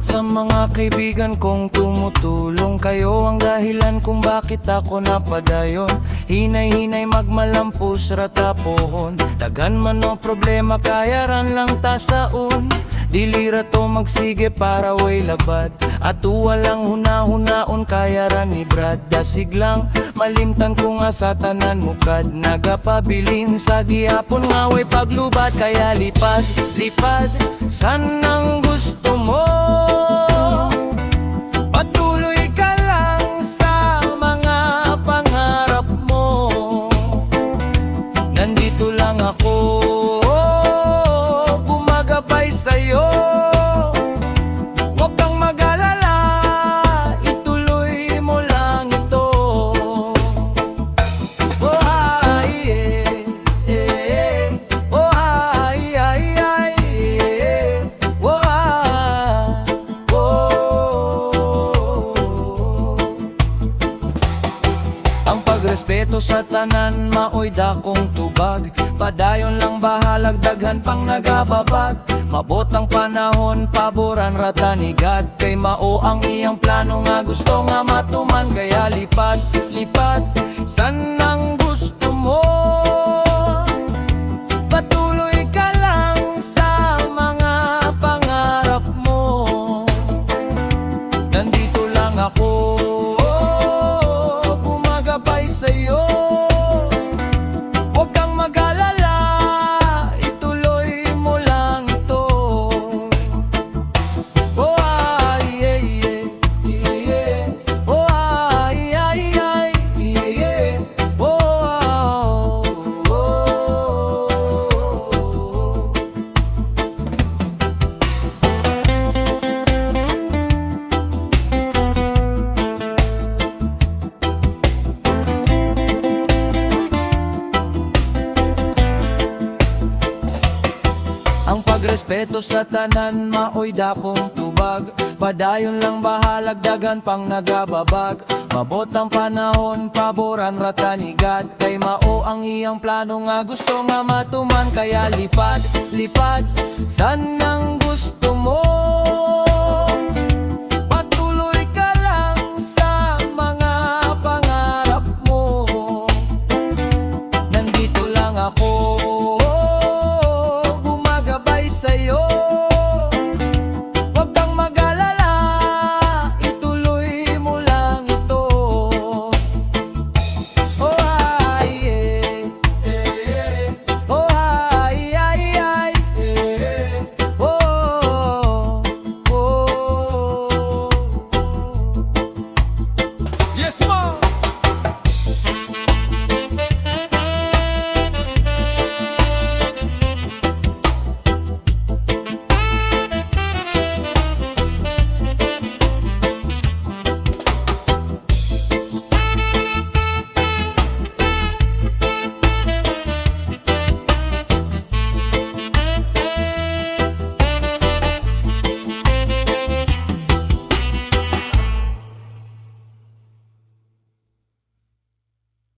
sa mga kaibigan kong tumutulong. Kayo ang dahilan kung bakit ako napadayon. Hinay-hinay magmalampos ratapohon. Daghan man o problema kaya ran lang tasaon. Dilira to magsige para way labad. At walang huna-hunaon kaya ran ni Brad. Dasig lang malimtan ko nga sa tanan mukad. Nagapabilin sa gihapon nga way paglubad. Kaya lipad, lipad, sanang gusto mo. Patuloy ka lang sa mga pangarap mo. Nandito lang ako, gumagabay sa'yo. Huwag kang mag-alala, ituloy mo lang ito. Oh ay, oh ay, oh ang pagrespeto sa tanan maoy dakong tubag. Padayon lang bahalag daghan pang nagababag. Mabot ang panahon paboran ratanigad. Kay mao ang iyang plano nga gusto nga matuman. Kaya lipad, lipad, sanang gusto mo. Patuloy ka lang sa mga pangarap mo. Nandito lang ako, gumagabay sa'yo. Huwag kang mag-alala, ituloy mo lang ito. Oh ay, oh ay, oh, ang pagrespeto sa tanan maoy dakong tubag. Padayon lang bahalag dagan pang nagababag. Mabot ang panahon paboran ratanigad. Kay mao ang iyang plano nga gusto nga matuman. Kaya lipad, lipad, sanang gusto mo.